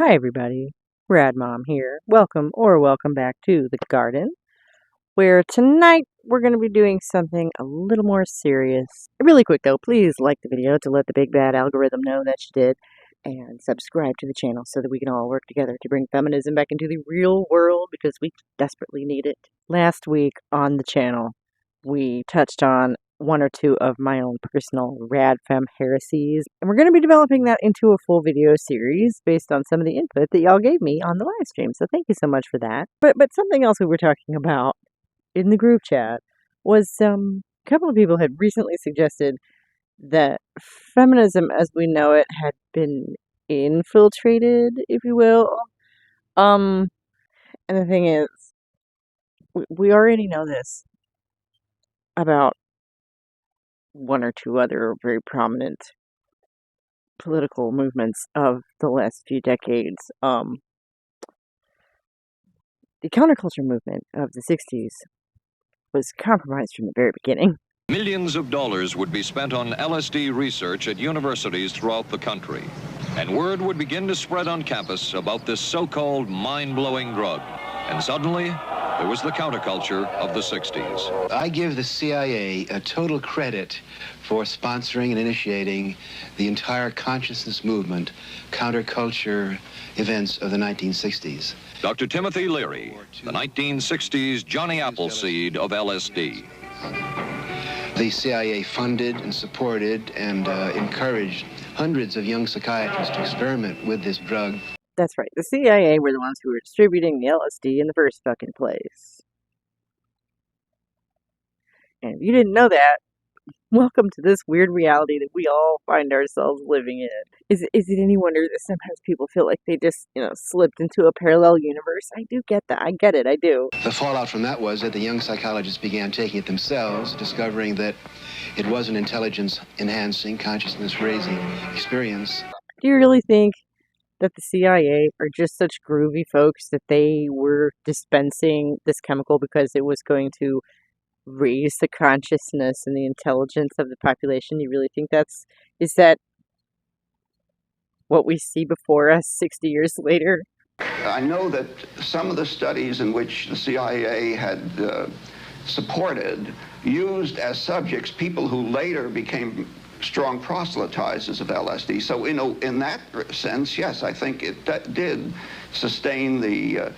Hi everybody, Rad Mom here. Welcome back to the garden, where tonight we're going to be doing something a little more serious. Really quick though, please like the video to let the big bad algorithm know that you did, and subscribe to the channel so that we can all work together to bring feminism back into the real world because we desperately need it. Last week on the channel, we touched on one or two of my own personal rad femme heresies, and we're going to be developing that into a full video series based on some of the input that y'all gave me on the live stream, so thank you so much for that. But something else we were talking about in the group chat was a couple of people had recently suggested that feminism as we know it had been infiltrated, if you will. And the thing is, we already know this about one or two other very prominent political movements of the last few decades. The counterculture movement of the 60s was compromised from the very beginning. Millions of dollars would be spent on LSD research at universities throughout the country, and word would begin to spread on campus about this so-called mind-blowing drug. And suddenly, there was the counterculture of the 60s. I give the CIA a total credit for sponsoring and initiating the entire consciousness movement, counterculture events of the 1960s. Dr. Timothy Leary, the 1960s Johnny Appleseed of LSD. The CIA funded and supported and encouraged hundreds of young psychiatrists to experiment with this drug. That's right, the CIA were the ones who were distributing the LSD in the first fucking place. And if you didn't know that, welcome to this weird reality that we all find ourselves living in. Is it any wonder that sometimes people feel like they just, slipped into a parallel universe? I do get that. I get it. I do. The fallout from that was that the young psychologists began taking it themselves, discovering that it was an intelligence-enhancing, consciousness-raising experience. Do you really think that the CIA are just such groovy folks that they were dispensing this chemical because it was going to raise the consciousness and the intelligence of the population? You really think is that what we see before us 60 years later? I know that some of the studies in which the CIA had supported used as subjects people who later became strong proselytizers of LSD. So, in that sense, yes, I think it did sustain the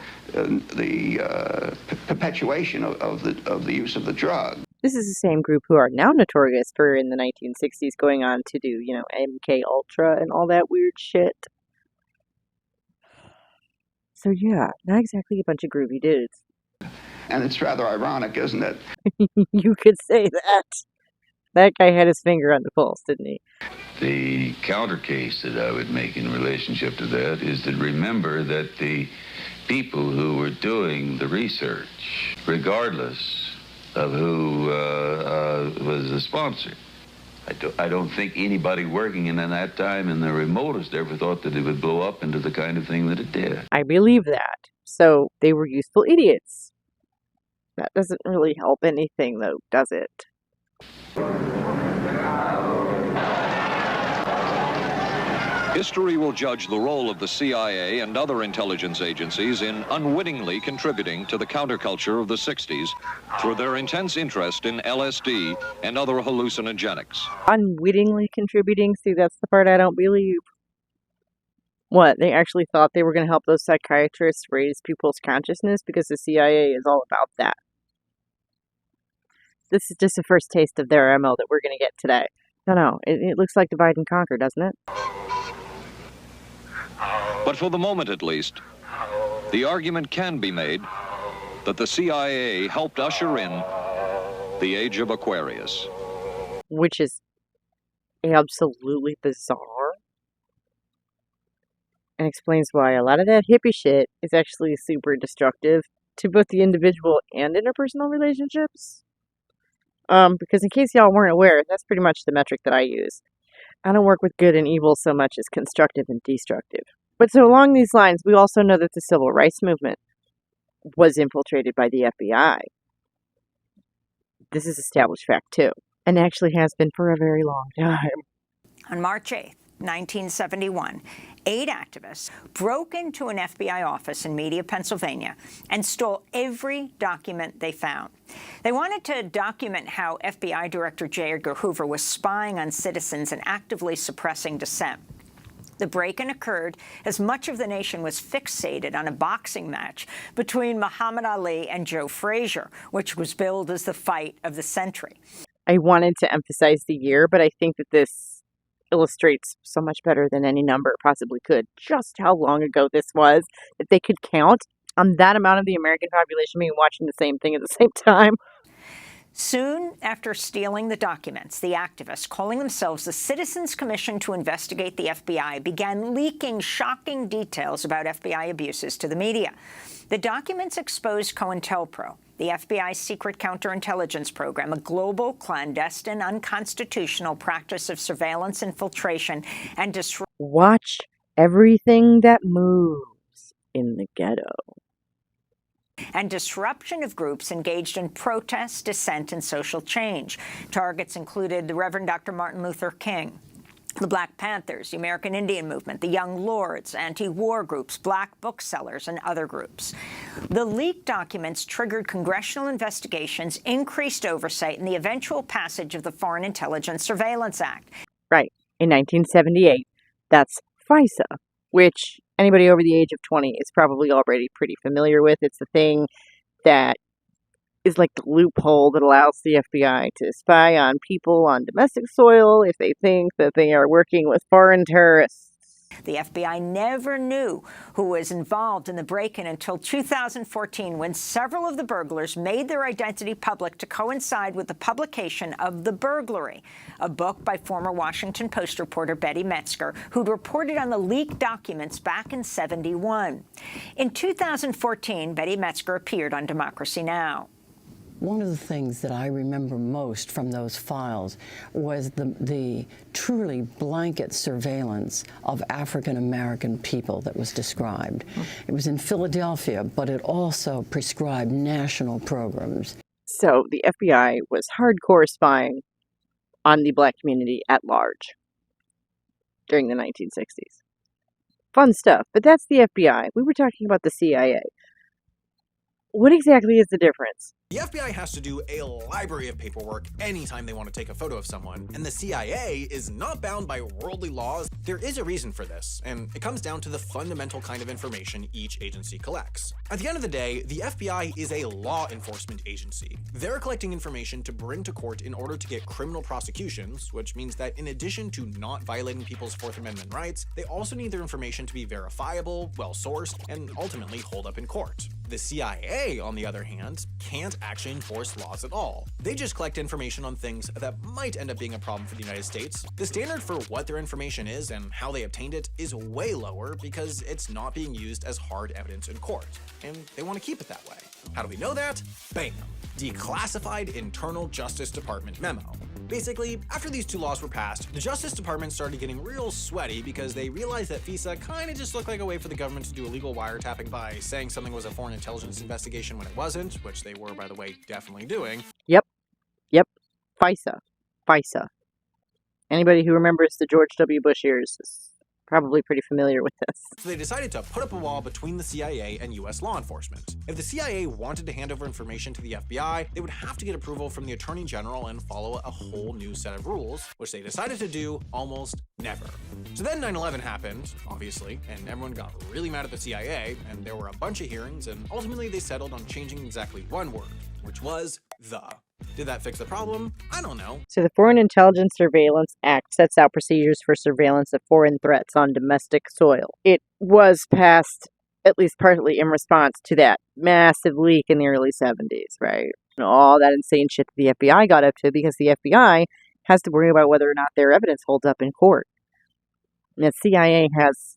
perpetuation of the use of the drug. This is the same group who are now notorious for, in the 1960s, going on to do, MK Ultra and all that weird shit. So yeah, not exactly a bunch of groovy dudes. And it's rather ironic, isn't it? You could say that. That guy had his finger on the pulse, didn't he? The counter case that I would make in relationship to that is to remember that the people who were doing the research, regardless of who was the sponsor, I don't think anybody working in that time in the remotest ever thought that it would blow up into the kind of thing that it did. I believe that. So they were useful idiots. That doesn't really help anything, though, does it? History will judge the role of the CIA and other intelligence agencies in unwittingly contributing to the counterculture of the 60s through their intense interest in LSD and other hallucinogenics. Unwittingly contributing? See, that's the part I don't believe. What, they actually thought they were going to help those psychiatrists raise people's consciousness? Because the CIA is all about that. This is just the first taste of their MO that we're going to get today. No, it looks like divide and conquer, doesn't it? But for the moment, at least, the argument can be made that the CIA helped usher in the age of Aquarius. Which is absolutely bizarre. And explains why a lot of that hippie shit is actually super destructive to both the individual and interpersonal relationships. Because in case y'all weren't aware, that's pretty much the metric that I use. I don't work with good and evil so much as constructive and destructive. But so along these lines, we also know that the civil rights movement was infiltrated by the FBI. This is established fact too, and actually has been for a very long time. On March 8th, 1971, 8 activists broke into an FBI office in Media, Pennsylvania, and stole every document they found. They wanted to document how FBI Director J. Edgar Hoover was spying on citizens and actively suppressing dissent. The break-in occurred as much of the nation was fixated on a boxing match between Muhammad Ali and Joe Frazier, which was billed as the fight of the century. I wanted to emphasize the year, but I think that this illustrates so much better than any number possibly could just how long ago this was. If they could count on that amount of the American population being watching the same thing at the same time. Soon after stealing the documents, the activists, calling themselves the Citizens Commission to Investigate the FBI, began leaking shocking details about FBI abuses to the media. The documents exposed COINTELPRO, the FBI's secret counterintelligence program, a global, clandestine, unconstitutional practice of surveillance, infiltration, and disruption. Watch everything that moves in the ghetto. And disruption of groups engaged in protest, dissent, and social change. Targets included the Reverend Dr. Martin Luther King, the Black Panthers, the American Indian Movement, the Young Lords, anti-war groups, black booksellers, and other groups. The leaked documents triggered congressional investigations, increased oversight, and the eventual passage of the Foreign Intelligence Surveillance Act. Right, in 1978. That's FISA, which anybody over the age of 20 is probably already pretty familiar with. It's the thing that is like the loophole that allows the FBI to spy on people on domestic soil if they think that they are working with foreign terrorists. The FBI never knew who was involved in the break-in until 2014, when several of the burglars made their identity public to coincide with the publication of The Burglary, a book by former Washington Post reporter Betty Metzger, who'd reported on the leaked documents back in '71. In 2014, Betty Metzger appeared on Democracy Now! One of the things that I remember most from those files was the truly blanket surveillance of African-American people that was described. It was in Philadelphia, but it also prescribed national programs. So the FBI was hardcore spying on the black community at large during the 1960s. Fun stuff, but that's the FBI. We were talking about the CIA. What exactly is the difference? The FBI has to do a library of paperwork anytime they want to take a photo of someone, and the CIA is not bound by worldly laws. There is a reason for this, and it comes down to the fundamental kind of information each agency collects. At the end of the day, the FBI is a law enforcement agency. They're collecting information to bring to court in order to get criminal prosecutions, which means that in addition to not violating people's Fourth Amendment rights, they also need their information to be verifiable, well-sourced, and ultimately hold up in court. The CIA, on the other hand, can't actually enforce laws at all. They just collect information on things that might end up being a problem for the United States. The standard for what their information is and how they obtained it is way lower because it's not being used as hard evidence in court, and they want to keep it that way. How do we know that? Bam! Declassified Internal Justice Department memo. Basically, after these two laws were passed, the Justice Department started getting real sweaty because they realized that FISA kind of just looked like a way for the government to do illegal wiretapping by saying something was a foreign intelligence investigation when it wasn't, which they were, by the way, definitely doing. Yep. FISA. Anybody who remembers the George W. Bush years is probably pretty familiar with this. So they decided to put up a wall between the CIA and US law enforcement. If the CIA wanted to hand over information to the FBI, they would have to get approval from the Attorney General and follow a whole new set of rules, which they decided to do almost never. So then 9/11 happened, obviously, and everyone got really mad at the CIA, and there were a bunch of hearings, and ultimately they settled on changing exactly one word, which was the. Did that fix the problem? I don't know. So the Foreign Intelligence Surveillance Act sets out procedures for surveillance of foreign threats on domestic soil. It was passed at least partly in response to that massive leak in the early 70s, right? And all that insane shit that the FBI got up to because the FBI has to worry about whether or not their evidence holds up in court. And the CIA has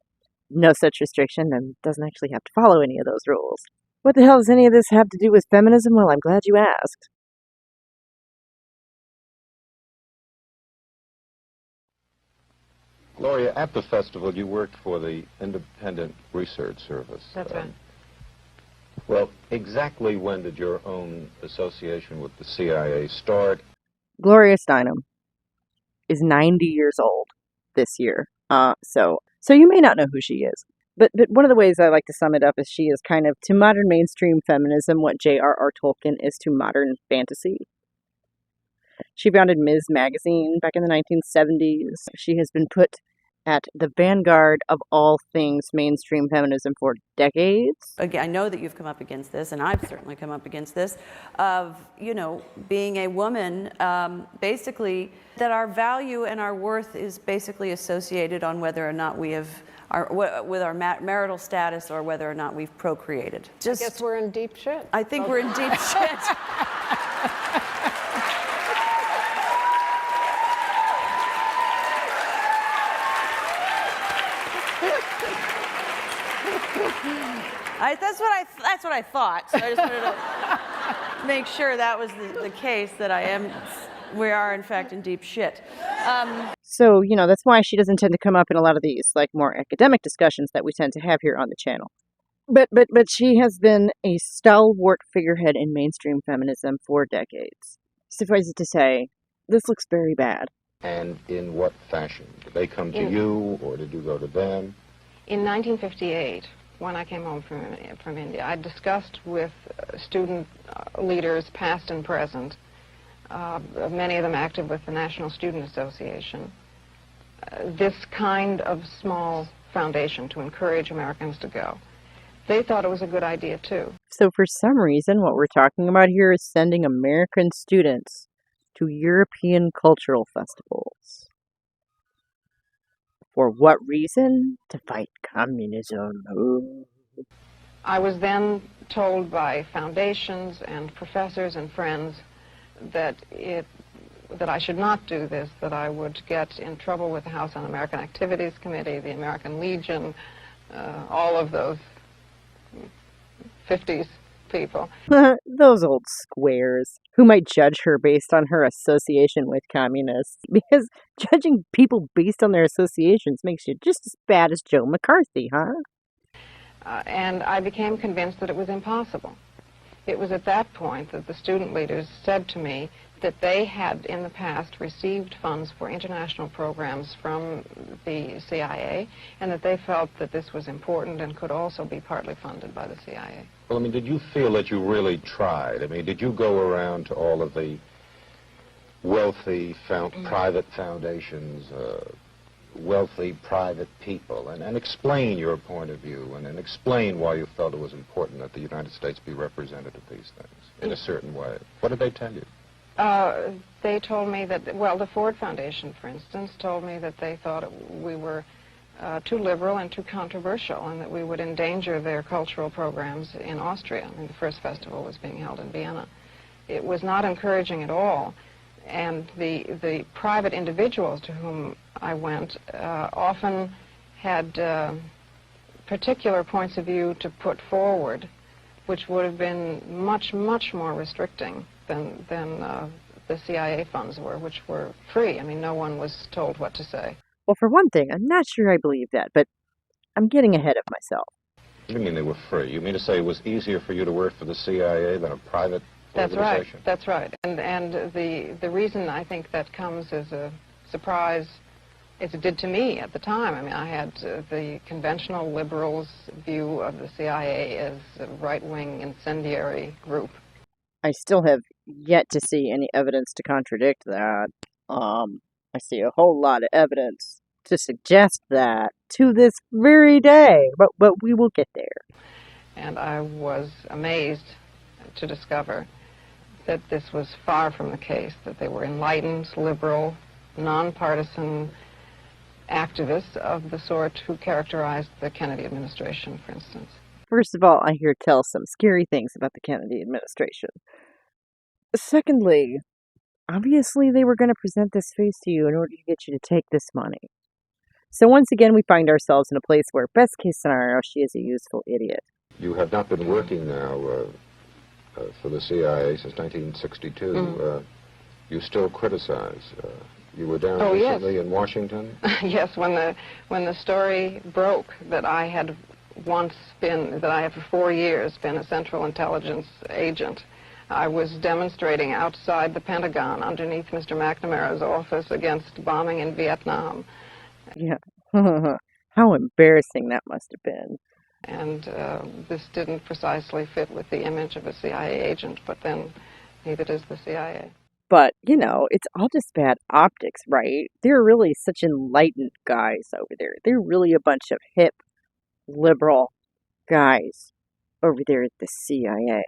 no such restriction and doesn't actually have to follow any of those rules. What the hell does any of this have to do with feminism? Well, I'm glad you asked. Gloria, at the festival, you worked for the Independent Research Service. That's right. Well, exactly when did your own association with the CIA start? Gloria Steinem is 90 years old this year. So you may not know who she is. But one of the ways I like to sum it up is she is kind of to modern mainstream feminism what J.R.R. Tolkien is to modern fantasy. She founded Ms. Magazine back in the 1970s. She has been put at the vanguard of all things mainstream feminism for decades. Again, I know that you've come up against this, and I've certainly come up against this, of, you know, being a woman, basically, that our value and our worth is basically associated on whether or not we have, with our marital status or whether or not we've procreated. I guess we're in deep shit. I think we're in deep shit. That's what I thought. So I just wanted to make sure that was the case, that we are in fact in deep shit. So, you know, that's why she doesn't tend to come up in a lot of these, like, more academic discussions that we tend to have here on the channel. But she has been a stalwart figurehead in mainstream feminism for decades. Suffice it to say, this looks very bad. And in what fashion? Did they come to you, or did you go to them? In 1958, when I came home from India, I discussed with student leaders, past and present, many of them active with the National Student Association, this kind of small foundation to encourage Americans to go. They thought it was a good idea, too. So for some reason, what we're talking about here is sending American students to European cultural festivals. For what reason? To fight communism. Ooh. I was then told by foundations and professors and friends that I should not do this, that I would get in trouble with the House Un-American Activities Committee, the American Legion, all of those 50s people. Those old squares who might judge her based on her association with communists. Because judging people based on their associations makes you just as bad as Joe McCarthy, huh? And I became convinced that it was impossible. It was at that point that the student leaders said to me that they had in the past received funds for international programs from the CIA, and that they felt that this was important and could also be partly funded by the CIA. Well, I mean, did you feel that you really tried? I mean, did you go around to all of the wealthy private foundations, wealthy private people, and explain your point of view, and explain why you felt it was important that the United States be represented at these things in a certain way? What did they tell you? They told me that, well, the Ford Foundation, for instance, told me that they thought we were too liberal and too controversial, and that we would endanger their cultural programs in Austria. I mean, the first festival was being held in Vienna. It was not encouraging at all, and the private individuals to whom I went often had particular points of view to put forward, which would have been much, much more restricting than the CIA funds were, which were free. I mean, no one was told what to say. Well, for one thing, I'm not sure I believe that, but I'm getting ahead of myself. What do you mean they were free? You mean to say it was easier for you to work for the CIA than a private organization? That's right. And the reason I think that comes as a surprise, as it did to me at the time. I mean, I had the conventional liberals' view of the CIA as a right-wing incendiary group. I still have yet to see any evidence to contradict that. I see a whole lot of evidence to suggest that to this very day, but we will get there. And I was amazed to discover that this was far from the case, that they were enlightened, liberal, nonpartisan activists of the sort who characterized the Kennedy administration, for instance. First of all, I hear tell some scary things about the Kennedy administration. Secondly, obviously they were going to present this face to you in order to get you to take this money. So once again, we find ourselves in a place where, best case scenario, she is a useful idiot. You have not been working now for the CIA since 1962. Mm-hmm. You still criticize. You were down recently in Washington? Yes, when the story broke that I had for 4 years been a Central Intelligence agent, I was demonstrating outside the Pentagon underneath Mr. McNamara's office against bombing in Vietnam. Yeah, How embarrassing that must have been. And this didn't precisely fit with the image of a CIA agent, but then neither does the CIA. But, it's all just bad optics, right? They're really such enlightened guys over there. They're really a bunch of hip, liberal guys over there at the CIA.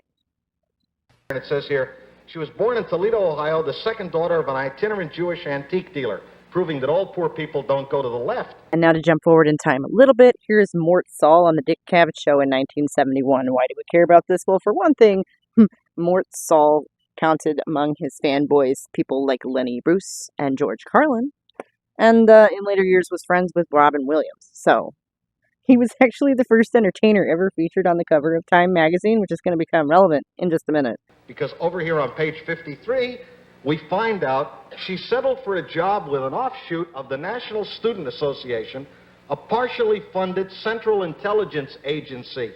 And it says here, she was born in Toledo, Ohio, the second daughter of an itinerant Jewish antique dealer, proving that all poor people don't go to the left. And now to jump forward in time a little bit, here's Mort Saul on the Dick Cavett Show in 1971. Why do we care about this? Well, for one thing, Mort Saul counted among his fanboys people like Lenny Bruce and George Carlin, and in later years was friends with Robin Williams. So he was actually the first entertainer ever featured on the cover of Time magazine, which is going to become relevant in just a minute. Because over here on page 53, we find out she settled for a job with an offshoot of the National Student Association, a partially funded Central Intelligence Agency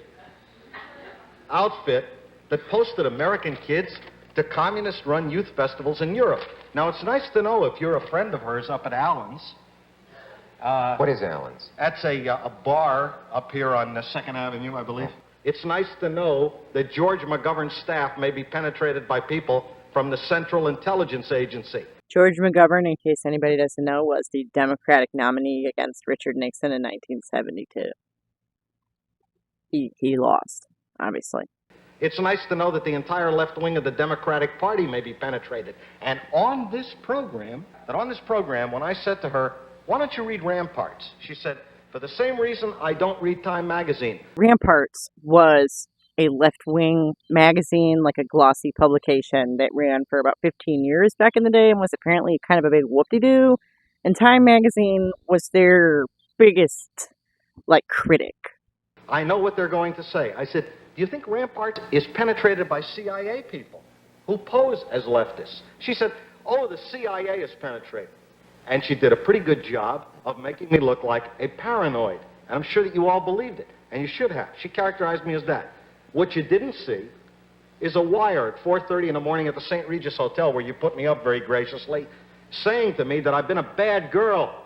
outfit that posted American kids to communist-run youth festivals in Europe. Now, it's nice to know if you're a friend of hers up at Allen's. What is Allen's? That's a bar up here on 2nd Avenue, I believe. It's nice to know that George McGovern's staff may be penetrated by people from the Central Intelligence Agency. George McGovern, in case anybody doesn't know, was the Democratic nominee against Richard Nixon in 1972. He lost, obviously. It's nice to know that the entire left wing of the Democratic Party may be penetrated. And on this program, when I said to her, why don't you read Ramparts? She said, for the same reason I don't read Time magazine. Ramparts was a left-wing magazine, like a glossy publication that ran for about 15 years back in the day and was apparently kind of a big whoop-de-doo. And Time magazine was their biggest, critic. I know what they're going to say. I said, do you think Ramparts is penetrated by CIA people who pose as leftists? She said, oh, the CIA is penetrated. And she did a pretty good job of making me look like a paranoid. And I'm sure that you all believed it, and you should have. She characterized me as that. What you didn't see is a wire at 4:30 in the morning at the St. Regis Hotel, where you put me up very graciously, saying to me that I've been a bad girl,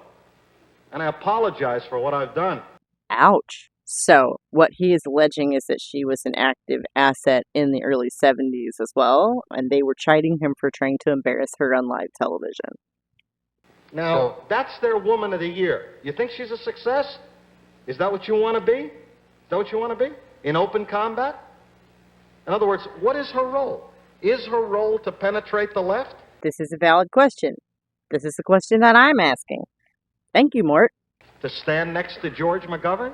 and I apologize for what I've done. Ouch. So, what he is alleging is that she was an active asset in the early 70s as well, and they were chiding him for trying to embarrass her on live television. Now, that's their Woman of the Year. You think she's a success? Is that what you want to be? Is that what you want to be? In open combat? In other words, what is her role? Is her role to penetrate the left? This is a valid question. This is the question that I'm asking. Thank you, Mort. To stand next to George McGovern?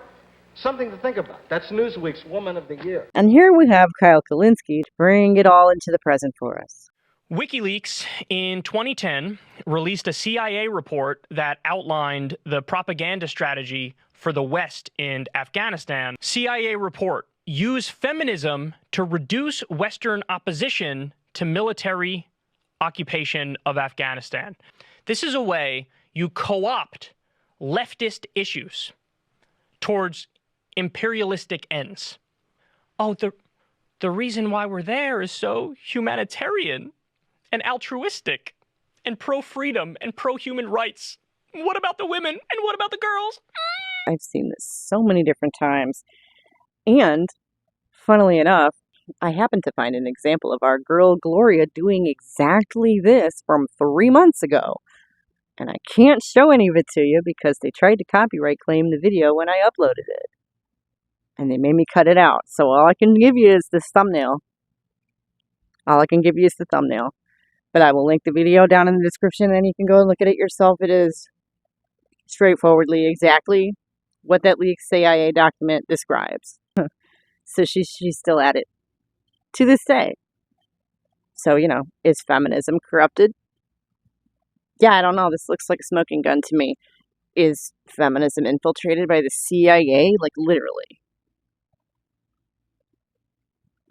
Something to think about. That's Newsweek's Woman of the Year. And here we have Kyle Kulinski to bring it all into the present for us. WikiLeaks in 2010 released a CIA report that outlined the propaganda strategy for the West in Afghanistan. CIA report: use feminism to reduce Western opposition to military occupation of Afghanistan. This is a way you co-opt leftist issues towards imperialistic ends. Oh, the reason why we're there is so humanitarian and altruistic and pro-freedom and pro-human rights. What about the women? And what about the girls? I've seen this so many different times. And, funnily enough, I happened to find an example of our girl Gloria doing exactly this from 3 months ago. And I can't show any of it to you because they tried to copyright claim the video when I uploaded it. And they made me cut it out. So all I can give you is this thumbnail. But I will link the video down in the description and you can go and look at it yourself. It is straightforwardly exactly what that leaked CIA document describes. So she's still at it to this day. So, is feminism corrupted? Yeah, I don't know. This looks like a smoking gun to me. Is feminism infiltrated by the CIA? Literally.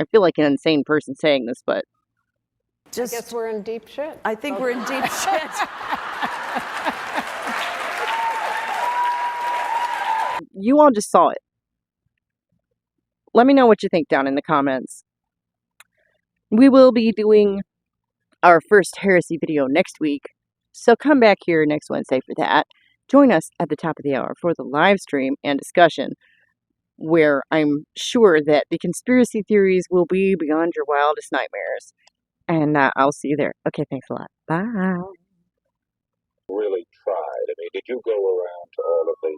I feel like an insane person saying this, but I guess we're in deep shit. I think we're in deep shit. You all just saw it. Let me know what you think down in the comments. We will be doing our first heresy video next week, so come back here next Wednesday for that. Join us at the top of the hour for the live stream and discussion, where I'm sure that the conspiracy theories will be beyond your wildest nightmares. And I'll see you there. Okay, thanks a lot. Bye. Really tried? I mean, did you go around to all of the